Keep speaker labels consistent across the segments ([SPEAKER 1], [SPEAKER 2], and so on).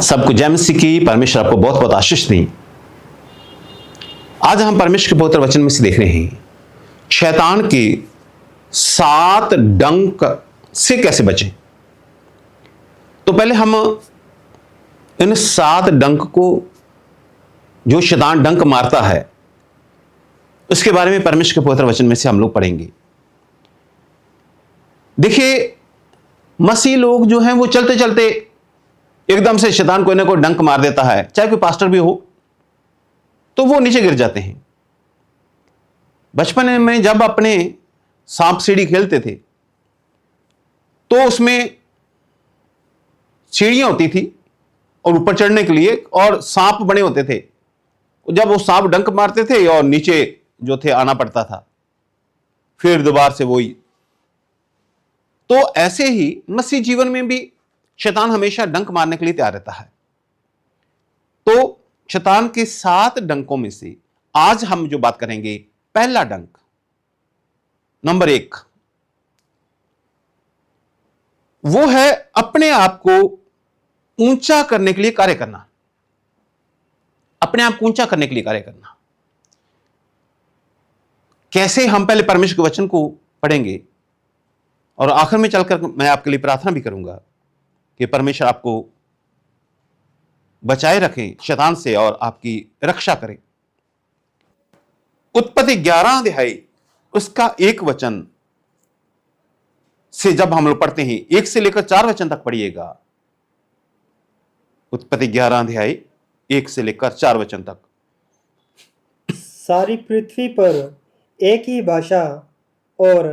[SPEAKER 1] सबको जय मसीह की। परमेश्वर आपको बहुत बहुत आशीष दी। आज हम परमेश्वर के पवित्र वचन में से देख रहे हैं शैतान के 7 डंक से कैसे बचें। तो पहले हम इन 7 डंक को, जो शैतान डंक मारता है, उसके बारे में परमेश्वर के पवित्र वचन में से हम लोग पढ़ेंगे। देखिए, मसीह लोग जो हैं वो चलते चलते एकदम से शैतान कोई ना कोई डंक मार देता है, चाहे कोई पास्टर भी हो, तो वो नीचे गिर जाते हैं। बचपन में जब अपने सांप सीढ़ी खेलते थे तो उसमें सीढ़ियां होती थी और ऊपर चढ़ने के लिए, और सांप बने होते थे। जब वो सांप डंक मारते थे और नीचे जो थे आना पड़ता था, फिर दोबारा से वही। तो ऐसे ही मसीह जीवन में भी शैतान हमेशा डंक मारने के लिए तैयार रहता है। तो शैतान के 7 डंकों में से आज हम जो बात करेंगे, पहला डंक, नंबर 1, वो है अपने आप को ऊंचा करने के लिए कार्य करना। अपने आप को ऊंचा करने के लिए कार्य करना कैसे? हम पहले परमेश्वर के वचन को पढ़ेंगे और आखिर में चलकर मैं आपके लिए प्रार्थना भी करूंगा कि परमेश्वर आपको बचाए रखें शैतान से और आपकी रक्षा करें। उत्पत्ति 11 अध्याय उसका 1 वचन से जब हम लोग पढ़ते हैं, 1 से लेकर 4 वचन तक पढ़िएगा। उत्पत्ति 11 अध्याय 1 से लेकर 4 वचन तक।
[SPEAKER 2] सारी पृथ्वी पर एक ही भाषा और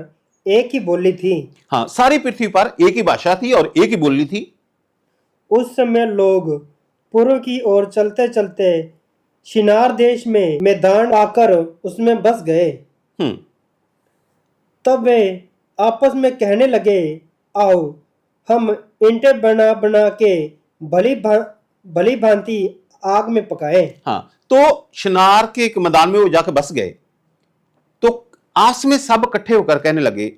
[SPEAKER 2] एक ही बोली थी।
[SPEAKER 1] हाँ, सारी पृथ्वी पर एक ही भाषा थी और एक ही बोली थी।
[SPEAKER 2] उस समय लोग पूर्व की ओर चलते चलते शिनार देश में मैदान आकर उसमें बस गए। तब वे आपस में कहने लगे, आओ हम ईंटें बना बना के भली भांति आग में पकाए।
[SPEAKER 1] हाँ, तो शिनार के एक मैदान में वो जाकर बस गए। तो आस में सब इकट्ठे होकर कहने लगे,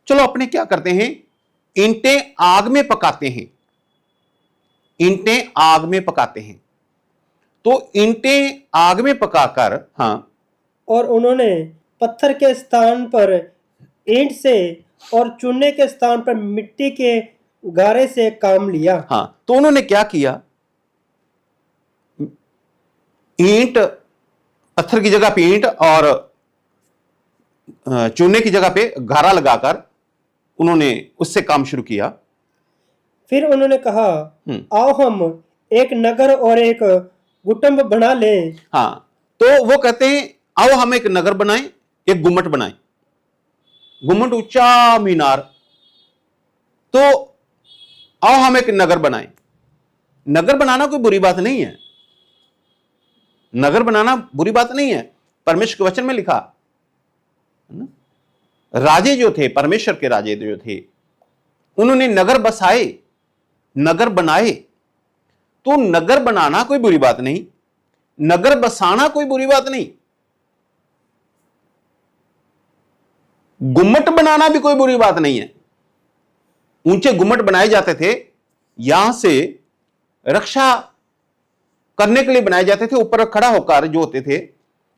[SPEAKER 1] चलो अपने क्या करते हैं, ईंटें आग में पकाते हैं। ईंटें आग में पकाते हैं। तो ईंटें आग में पकाकर, हाँ,
[SPEAKER 2] और उन्होंने पत्थर के स्थान पर ईंट से और चूने के स्थान पर मिट्टी के गारे से काम लिया।
[SPEAKER 1] हाँ, तो उन्होंने क्या किया, ईंट, पत्थर की जगह पे ईंट और चूने की जगह पे गारा लगाकर उन्होंने उससे काम शुरू किया।
[SPEAKER 2] फिर उन्होंने कहा, आओ हम एक नगर और एक गुटम्ब बना लें।
[SPEAKER 1] हाँ, तो वो कहते हैं, आओ हम एक नगर बनाएं, एक गुम्मट बनाएं, गुम्मट ऊंचा मीनार। तो आओ हम एक नगर बनाएं। नगर बनाना कोई बुरी बात नहीं है, नगर बनाना बुरी बात नहीं है। परमेश्वर के वचन में लिखा, राजे जो थे, परमेश्वर के राजे जो थे, उन्होंने नगर बसाए, नगर बनाए। तो नगर बनाना कोई बुरी बात नहीं, नगर बसाना कोई बुरी बात नहीं, गुम्मट बनाना भी कोई बुरी बात नहीं है। ऊंचे गुम्मट बनाए जाते थे, यहां से रक्षा करने के लिए बनाए जाते थे। ऊपर खड़ा होकर जो होते थे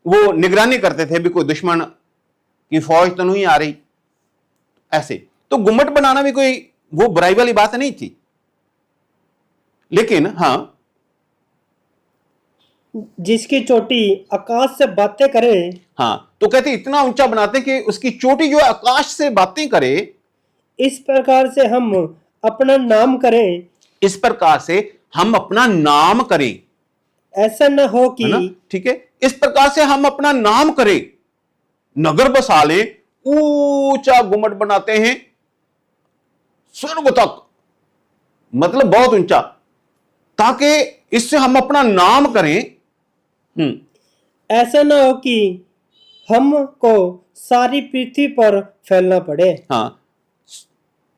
[SPEAKER 1] वो निगरानी करते थे भी कोई दुश्मन की फौज तो नहीं आ रही, ऐसे। तो गुम्मट बनाना भी कोई वो बुराई वाली बात नहीं थी। लेकिन हाँ,
[SPEAKER 2] जिसकी चोटी आकाश से बातें करे।
[SPEAKER 1] हाँ, तो कहते इतना ऊंचा बनाते कि उसकी चोटी जो आकाश से बातें करे।
[SPEAKER 2] इस प्रकार से हम अपना नाम करें।
[SPEAKER 1] इस प्रकार से हम अपना नाम करें।
[SPEAKER 2] ऐसा न हो कि,
[SPEAKER 1] ठीक है, इस प्रकार से हम अपना नाम करें, नगर बसा ले, ऊंचा गुम्मट बनाते हैं स्वर्ग तक, मतलब बहुत ऊंचा, ताकि इससे हम अपना नाम करें।
[SPEAKER 2] ऐसा ना हो कि हमको सारी पृथ्वी पर फैलना पड़े।
[SPEAKER 1] हाँ,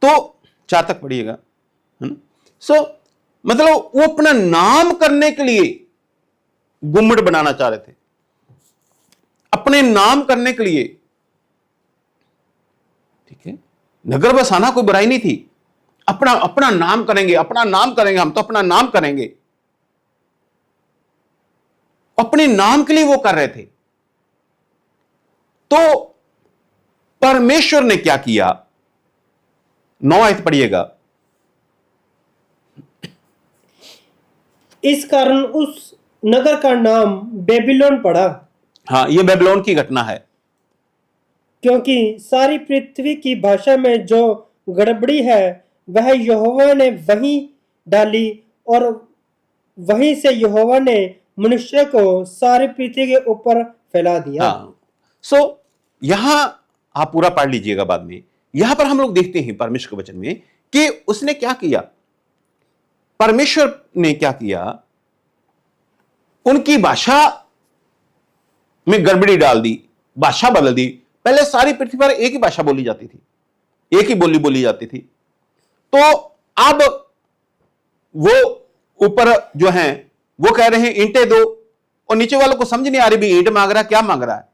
[SPEAKER 1] तो 4 तक पढ़िएगा। सो मतलब वो अपना नाम करने के लिए गुम्मट बनाना चाह रहे थे, अपने नाम करने के लिए। ठीक है, नगर बसाना कोई बुराई नहीं थी। अपना अपना नाम करेंगे, अपना नाम करेंगे, हम तो अपना नाम करेंगे। अपने नाम के लिए वो कर रहे थे। तो परमेश्वर ने क्या किया, 9 आयत पढ़िएगा।
[SPEAKER 2] इस कारण उस नगर का नाम बेबीलोन पड़ा,
[SPEAKER 1] हाँ, ये बेबीलोन की घटना है।
[SPEAKER 2] क्योंकि सारी पृथ्वी की भाषा में जो गड़बड़ी है वह यहोवा ने वहीं डाली, और वहीं से यहोवा ने मनुष्य को सारी पृथ्वी के ऊपर फैला दिया।
[SPEAKER 1] हाँ, यहां आप पूरा पढ़ लीजिएगा बाद में। यहां पर हम लोग देखते हैं परमेश्वर के वचन में कि उसने क्या किया, परमेश्वर ने क्या किया, उनकी भाषा में गड़बड़ी डाल दी, भाषा बदल दी। पहले सारी पृथ्वी पर एक ही भाषा बोली जाती थी, एक ही बोली बोली जाती थी। तो अब वो ऊपर जो है वो कह रहे हैं ईंटें दो, और नीचे वालों को समझ नहीं आ रही भी ईंट मांग रहा है, क्या मांग रहा है।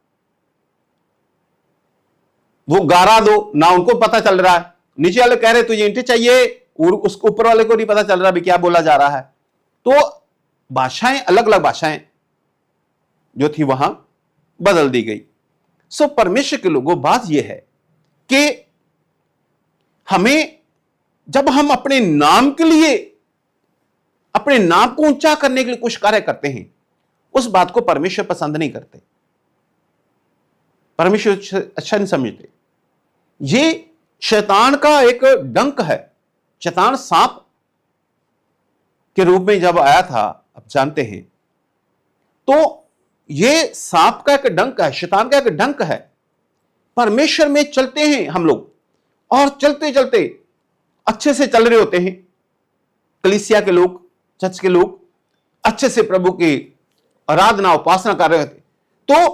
[SPEAKER 1] वो गारा दो ना, उनको पता चल रहा है। नीचे वाले कह रहे तुझे ईंटें चाहिए, और उसको ऊपर वाले को नहीं पता चल रहा भी क्या बोला जा रहा है। तो भाषाएं, अलग अलग भाषाएं जो थी वहां बदल दी गई। परमेश्वर के लोगों, बात यह है कि हमें, जब हम अपने नाम के लिए, अपने नाम को ऊंचा करने के लिए कुछ कार्य करते हैं, उस बात को परमेश्वर पसंद नहीं करते, परमेश्वर अच्छा नहीं समझते। ये शैतान का एक डंक है। शैतान सांप के रूप में जब आया था, आप जानते हैं, तो ये सांप का एक डंक है, शैतान का एक डंक है। परमेश्वर में चलते हैं हम लोग, और चलते चलते अच्छे से चल रहे होते हैं, कलीसिया के लोग, चर्च के लोग अच्छे से प्रभु की आराधना उपासना कर रहे होते, तो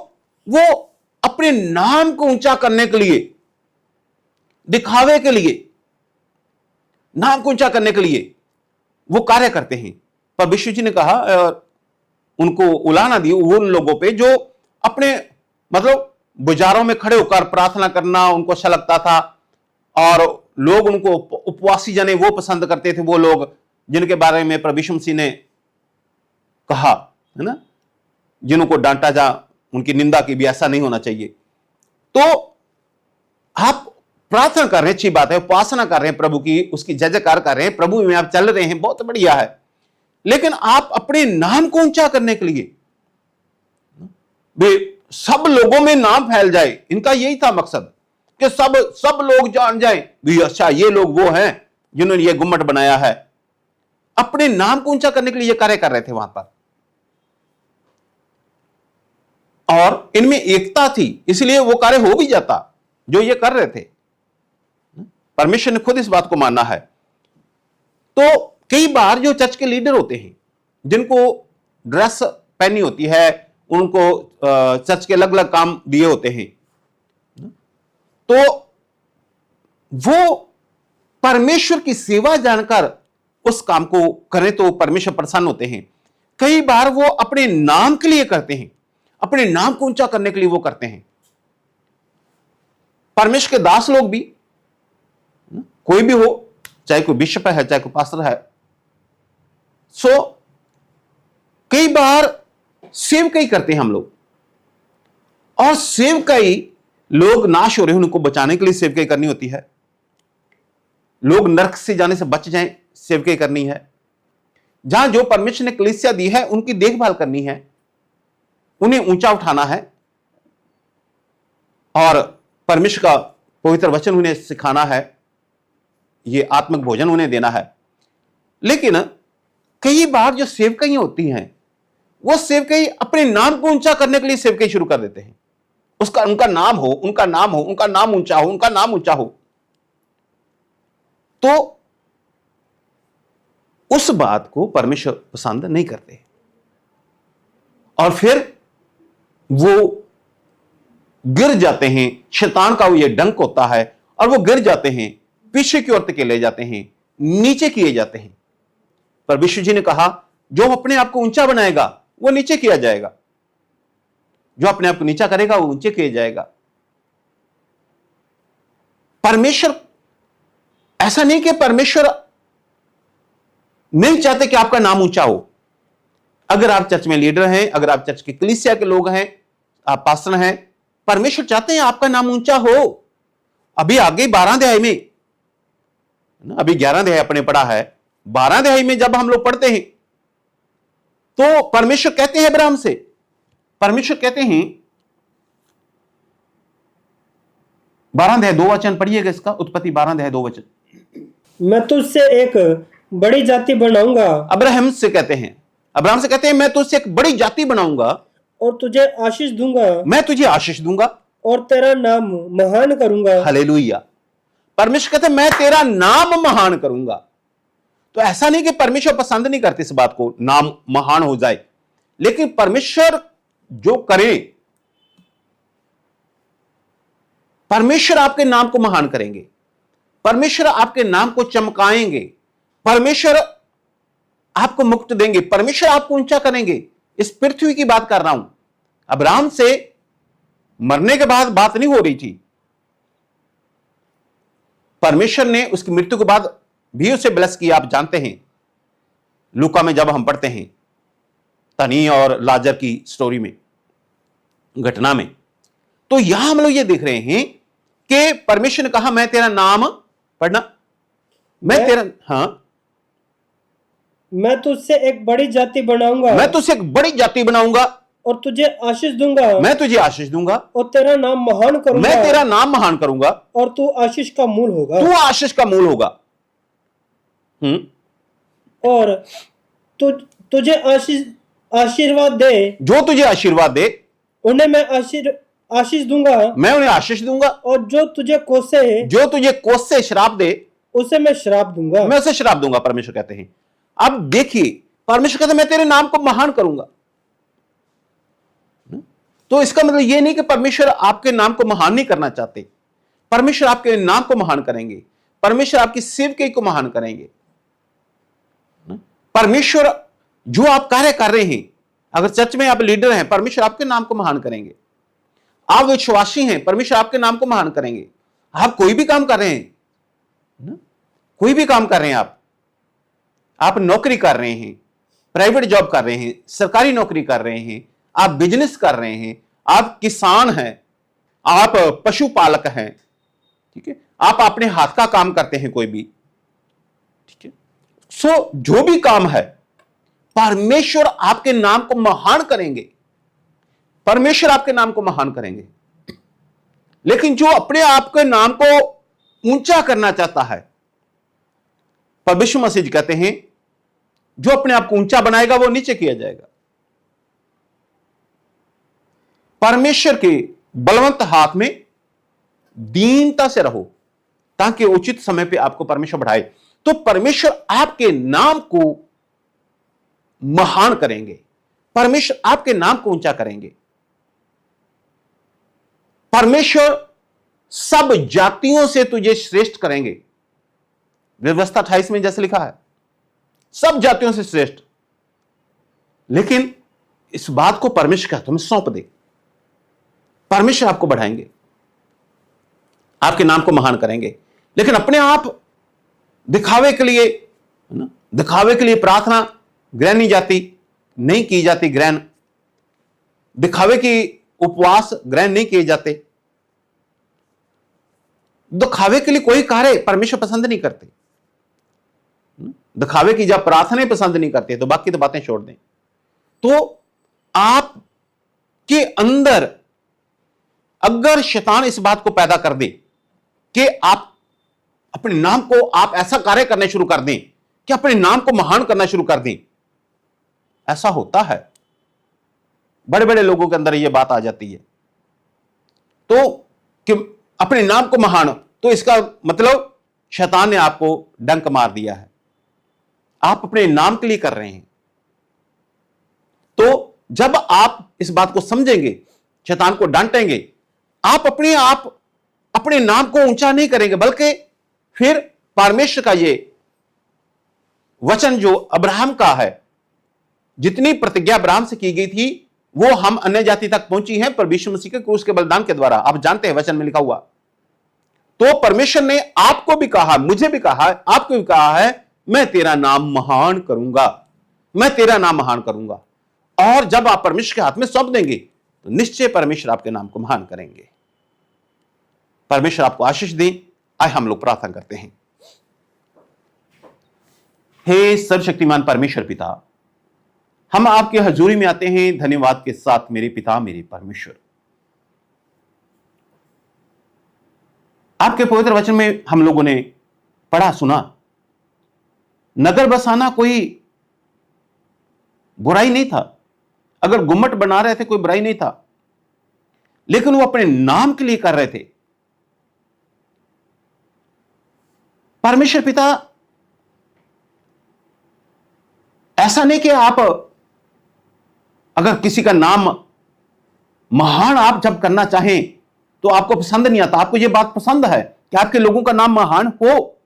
[SPEAKER 1] वो अपने नाम को ऊंचा करने के लिए, दिखावे के लिए, नाम को ऊंचा करने के लिए वो कार्य करते हैं। पर विष्णु जी ने कहा, उनको उलाहना दी उन लोगों पे जो अपने, मतलब बाजारों में खड़े होकर प्रार्थना करना उनको अच्छा लगता था, और लोग उनको उपवासी जने वो पसंद करते थे, वो लोग जिनके बारे में प्रभु यीशु मसीह ने कहा है ना, जिनको डांटा जा, उनकी निंदा की भी, ऐसा नहीं होना चाहिए। तो आप प्रार्थना कर रहे हैं, अच्छी बात है, उपासना कर रहे हैं प्रभु की, उसकी जय जयकार कर रहे हैं, प्रभु में आप चल रहे हैं, बहुत बढ़िया है। लेकिन आप अपने नाम को ऊंचा करने के लिए, वे सब लोगों में नाम फैल जाए, इनका यही था मकसद कि सब लोग जान जाएं भी अच्छा ये लोग वो हैं जिन्होंने ये गुम्मट बनाया है। अपने नाम को ऊंचा करने के लिए ये कार्य कर रहे थे वहां पर, और इनमें एकता थी, इसलिए वो कार्य हो भी जाता जो ये कर रहे थे। परमेश्वर ने खुद इस बात को माना है। तो कई बार जो चर्च के लीडर होते हैं, जिनको ड्रेस पहनी होती है, उनको चर्च के अलग अलग काम दिए होते हैं, तो वो परमेश्वर की सेवा जानकर उस काम को करें तो परमेश्वर प्रसन्न होते हैं। कई बार वो अपने नाम के लिए करते हैं, अपने नाम को ऊंचा करने के लिए वो करते हैं। परमेश्वर के दास लोग भी, कोई भी हो, चाहे कोई बिशप है, चाहे कोई पास्टर है, कई बार सेवकाई करते हैं हम लोग, और सेवकाई, लोग नाश हो रहे हैं, उनको बचाने के लिए सेवकाई करनी होती है। लोग नरक से जाने से बच जाएं, सेवकाई करनी है। जहां जो परमेश्वर ने कलीसिया दी है उनकी देखभाल करनी है, उन्हें ऊंचा उठाना है, और परमेश्वर का पवित्र वचन उन्हें सिखाना है, ये आत्मिक भोजन उन्हें देना है। लेकिन कई बार जो सेवकाई होती हैं, वो सेवकाई अपने नाम को ऊंचा करने के लिए सेवकाई शुरू कर देते हैं। उनका नाम हो, उनका नाम हो, उनका नाम ऊंचा हो, उनका नाम ऊंचा हो, तो उस बात को परमेश्वर पसंद नहीं करते, और फिर वो गिर जाते हैं। शैतान का वो ये डंक होता है, और वो गिर जाते हैं, पीछे की ओर के ले जाते हैं, नीचे किए जाते हैं। पर विष्णु जी ने कहा, जो अपने आप को ऊंचा बनाएगा वो नीचे किया जाएगा, जो अपने आप को नीचा करेगा वो ऊंचे किया जाएगा। परमेश्वर, ऐसा नहीं कि परमेश्वर नहीं चाहते कि आपका नाम ऊंचा हो, अगर आप चर्च में लीडर हैं, अगर आप चर्च के कलीसिया के लोग हैं, आप पास्टर हैं, परमेश्वर चाहते हैं आपका नाम ऊंचा हो। अभी आगे 12 अध्याय में, अभी 11 अध्याय अपने पढ़ा है, 12 अध्याय में जब हम लोग पढ़ते हैं तो परमेश्वर कहते हैं अब्राहम से, परमेश्वर कहते हैं 12 अध्याय 2 वचन पढ़िएगा इसका, उत्पत्ति 12 अध्याय 2 वचन।
[SPEAKER 2] मैं तुझसे एक बड़ी जाति बनाऊंगा
[SPEAKER 1] अब्राहम से कहते हैं, अब्राहम से कहते हैं मैं तुझसे एक बड़ी जाति बनाऊंगा
[SPEAKER 2] और तुझे आशीष दूंगा
[SPEAKER 1] मैं तुझे आशीष दूंगा
[SPEAKER 2] और तेरा नाम महान करूंगा।
[SPEAKER 1] हालेलुया। परमेश्वर कहते हैं मैं तेरा नाम महान करूंगा। तो ऐसा नहीं कि परमेश्वर पसंद नहीं करते इस बात को, नाम महान हो जाए, लेकिन परमेश्वर जो करे, परमेश्वर आपके नाम को महान करेंगे, परमेश्वर आपके नाम को चमकाएंगे, परमेश्वर आपको मुक्त देंगे, परमेश्वर आपको ऊंचा करेंगे। इस पृथ्वी की बात कर रहा हूं। अब्राहम से मरने के बाद बात नहीं हो रही थी, परमेश्वर ने उसकी मृत्यु के बाद भी उसे ब्लेस किया। आप जानते हैं लूका में जब हम पढ़ते हैं तनी और लाजर की स्टोरी में, घटना में, तो यहां हम लोग ये देख रहे हैं कि परमेश्वर ने कहा मैं तेरा नाम, पढ़ना, मैं तेरा, हां,
[SPEAKER 2] मैं तुझसे एक बड़ी जाति बनाऊंगा
[SPEAKER 1] मैं तुझसे एक बड़ी जाति बनाऊंगा
[SPEAKER 2] और तुझे आशीष दूंगा
[SPEAKER 1] मैं तुझे आशीष दूंगा
[SPEAKER 2] और तेरा नाम महान करूंगा
[SPEAKER 1] मैं तेरा नाम महान करूंगा
[SPEAKER 2] और तू आशीष का मूल होगा।
[SPEAKER 1] तू आशीष का मूल होगा।
[SPEAKER 2] और तुझे आशीर्वाद दे,
[SPEAKER 1] जो तुझे आशीर्वाद दे
[SPEAKER 2] उन्हें मैं आशीष दूंगा
[SPEAKER 1] मैं उन्हें आशीष दूंगा,
[SPEAKER 2] और जो तुझे
[SPEAKER 1] कोसे श्राप दे
[SPEAKER 2] उसे मैं श्राप दूंगा।
[SPEAKER 1] मैं उसे श्राप दूंगा, परमेश्वर कहते हैं। अब देखिए, परमेश्वर कहते हैं मैं तेरे नाम को महान करूंगा। तो इसका मतलब यह नहीं कि परमेश्वर आपके नाम को महान नहीं करना चाहते, परमेश्वर आपके नाम को महान करेंगे, परमेश्वर आपकी सेवकाई को महान करेंगे। परमेश्वर जो आप कार्य कर रहे हैं, अगर चर्च में आप लीडर हैं, परमेश्वर आपके नाम को महान करेंगे। आप विश्वासी हैं, परमेश्वर आपके नाम को महान करेंगे। आप कोई भी काम कर रहे हैं, कोई भी काम कर रहे हैं, आप नौकरी कर रहे हैं, प्राइवेट जॉब कर रहे हैं, सरकारी नौकरी कर रहे हैं, आप बिजनेस कर रहे हैं, आप किसान हैं, आप पशुपालक हैं, ठीक है, आप अपने हाथ का काम करते हैं कोई भी, ठीक है। सो जो भी काम है, परमेश्वर आपके नाम को महान करेंगे, परमेश्वर आपके नाम को महान करेंगे। लेकिन जो अपने आप के नाम को ऊंचा करना चाहता है, परमेश्वर मसीह कहते हैं जो अपने आप को ऊंचा बनाएगा वो नीचे किया जाएगा। परमेश्वर के बलवंत हाथ में दीनता से रहो ताकि उचित समय पे आपको परमेश्वर बढ़ाए। तो परमेश्वर आपके नाम को महान करेंगे, परमेश्वर आपके नाम को ऊंचा करेंगे। परमेश्वर सब जातियों से तुझे श्रेष्ठ करेंगे। व्यवस्था 28 में जैसे लिखा है, सब जातियों से श्रेष्ठ। लेकिन इस बात को परमेश्वर के हाथों में सौंप दे, परमेश्वर आपको बढ़ाएंगे, आपके नाम को महान करेंगे। लेकिन अपने आप दिखावे के लिए, दिखावे के लिए प्रार्थना ग्रहण नहीं जाती, नहीं की जाती ग्रहण, दिखावे की उपवास ग्रहण नहीं किए जाते, दिखावे के लिए कोई कार्य परमेश्वर पसंद नहीं करते। दिखावे की जब प्रार्थनाएं पसंद नहीं करते तो बाकी तो बातें छोड़ दें। तो आप के अंदर अगर शैतान इस बात को पैदा कर दे कि आप अपने नाम को, आप ऐसा कार्य करने शुरू कर दें कि अपने नाम को महान करना शुरू कर दें, ऐसा होता है, बड़े बड़े लोगों के अंदर यह बात आ जाती है। तो कि अपने नाम को महान, तो इसका मतलब शैतान ने आपको डंक मार दिया है, आप अपने नाम के लिए कर रहे हैं। तो जब आप इस बात को समझेंगे, शैतान को डांटेंगे, आप अपने नाम को ऊंचा नहीं करेंगे, बल्कि फिर परमेश्वर का ये वचन जो अब्राहम का है, जितनी प्रतिज्ञा अब्राहम से की गई थी वो हम अन्य जाति तक पहुंची है पर यीशु मसीह के क्रूस के बलिदान के द्वारा। आप जानते हैं वचन में लिखा हुआ। तो परमेश्वर ने आपको भी कहा, मुझे भी कहा, आपको भी कहा है, मैं तेरा नाम महान करूंगा, मैं तेरा नाम महान करूंगा। और जब आप परमेश्वर के हाथ में सौंप देंगे तो निश्चय परमेश्वर आपके नाम को महान करेंगे। परमेश्वर आपको आशीष दे। आए हम लोग प्रार्थना करते हैं। हे सर्वशक्तिमान परमेश्वर पिता, हम आपके हजूरी में आते हैं धन्यवाद के साथ। मेरे पिता, मेरे परमेश्वर, आपके पवित्र वचन में हम लोगों ने पढ़ा सुना, नगर बसाना कोई बुराई नहीं था। अगर गुम्मट बना रहे थे कोई बुराई नहीं था, लेकिन वो अपने नाम के लिए कर रहे थे। परमेश्वर पिता, ऐसा नहीं कि आप अगर किसी का नाम महान आप जब करना चाहें तो आपको पसंद नहीं आता। आपको यह बात पसंद है कि आपके लोगों का नाम महान हो,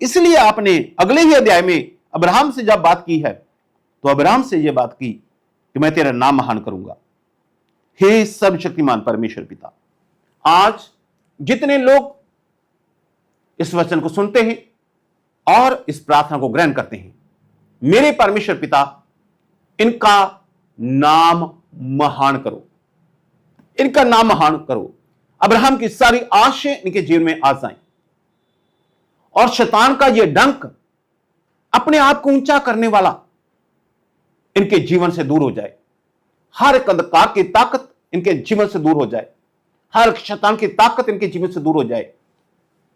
[SPEAKER 1] इसलिए आपने अगले ही अध्याय में अब्राहम से जब बात की है तो अब्राहम से यह बात की कि मैं तेरा नाम महान करूंगा। हे सर्वशक्तिमान परमेश्वर पिता, आज जितने लोग इस वचन को सुनते हैं और इस प्रार्थना को ग्रहण करते हैं, मेरे परमेश्वर पिता, इनका नाम महान करो, इनका नाम महान करो। अब्राहम की सारी आशाएं इनके जीवन में आ जाएं और शैतान का यह डंक, अपने आप को ऊंचा करने वाला, इनके जीवन से दूर हो जाए। हर एक अंधकार की ताकत इनके जीवन से दूर हो जाए, हर शैतान की ताकत इनके जीवन से दूर हो जाए।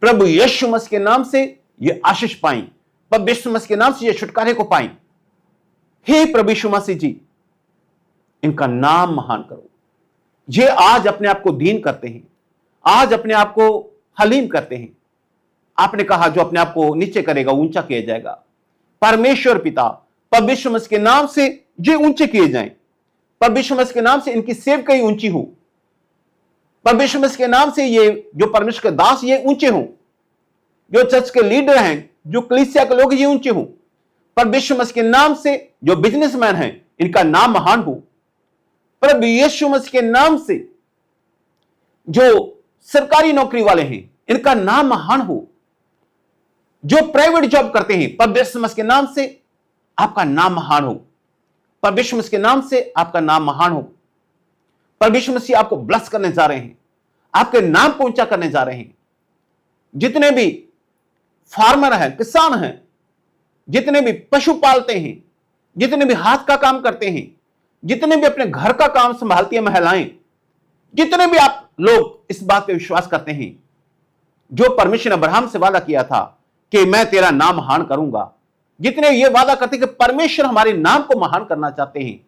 [SPEAKER 1] प्रभु यीशु मसीह के नाम से ये आशीष पाएं, प्रभु यीशु मसीह के नाम से ये छुटकारे को पाएं। हे प्रभु यीशु मसीह जी, इनका नाम महान करो। ये आज अपने आप को दीन करते हैं, आज अपने आप को हलीम करते हैं। आपने कहा जो अपने आप को नीचे करेगा ऊंचा किया जाएगा। परमेश्वर पिता, प्रभु यीशु मसीह के नाम से ये ऊंचे किए जाएं। प्रभु यीशु मसीह के नाम से इनकी सेवकाई ऊंची हो। प्रभु यीशु मसीह के नाम से ये जो परमेश्वर के दास ये ऊंचे हों, जो चर्च के लीडर हैं, जो कलीसिया के लोग ये ऊंचे हों। प्रभु यीशु मसीह के नाम से जो बिजनेसमैन हैं, इनका नाम महान हो। प्रभु यीशु मसीह के नाम से जो सरकारी नौकरी वाले हैं, इनका नाम महान हो। जो प्राइवेट जॉब करते हैं, प्रभु यीशु मसीह के नाम से आपका नाम महान हो। प्रभु यीशु मसीह के नाम से आपका नाम महान हो। प्रभु यीशु मसीह आपको ब्लेस करने जा रहे हैं, आपके नाम को ऊंचा करने जा रहे हैं। जितने भी फार्मर हैं, किसान हैं, जितने भी पशु पालते हैं, जितने भी हाथ का काम करते हैं, जितने भी अपने घर का काम संभालती हैं महिलाएं, जितने भी आप लोग इस बात पे विश्वास करते हैं, जो परमेश्वर ने अब्राहम से वादा किया था कि मैं तेरा नाम महान करूंगा, जितने ये वादा करते हैं कि परमेश्वर हमारे नाम को महान करना चाहते हैं,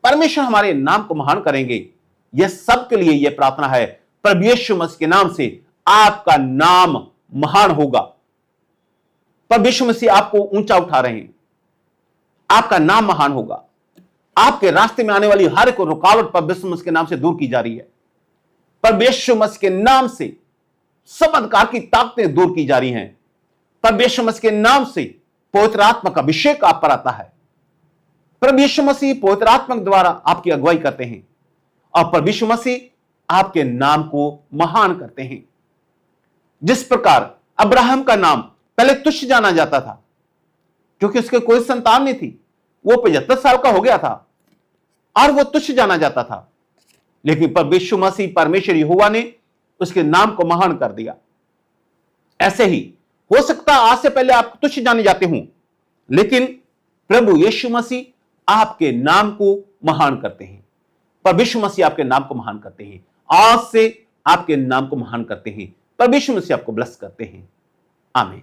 [SPEAKER 1] परमेश्वर हमारे नाम को महान करेंगे, यह सबके लिए यह प्रार्थना है। प्रभु यीशु मसीह के नाम से आपका नाम महान होगा। प्रभु यीशु मसीह आपको ऊंचा उठा रहे हैं, आपका नाम महान होगा। आपके रास्ते में आने वाली हर एक रुकावट प्रभु यीशु मसीह के नाम से दूर की जा रही है। प्रभु यीशु मसीह के नाम से सब अंधकार की ताकतें दूर की जा रही हैं। प्रभु यीशु मसीह के नाम से पवित्र आत्मा का अभिषेक आप पर आता है। प्रभु यीशु मसीह पवित्र आत्मा द्वारा आपकी अगुवाई करते हैं और प्रभु यीशु मसीह आपके नाम को महान करते हैं। जिस प्रकार अब्राहम का नाम पहले तुच्छ जाना जाता था क्योंकि उसके कोई संतान नहीं थी, वो 75 साल का हो गया था और वो तुच्छ जाना जाता था, लेकिन प्रभु यीशु मसीह परमेश्वर यहोवा ने उसके नाम को महान कर दिया। ऐसे ही हो सकता आज से पहले आप तुच्छ जाने जाते हों, लेकिन प्रभु यीशु मसीह आपके नाम को महान करते हैं। प्रभु यीशु मसीह आपके नाम को महान करते हैं। आज से आपके नाम को महान करते हैं। प्रभु यीशु मसीह आपको ब्लेस करते हैं। आमीन।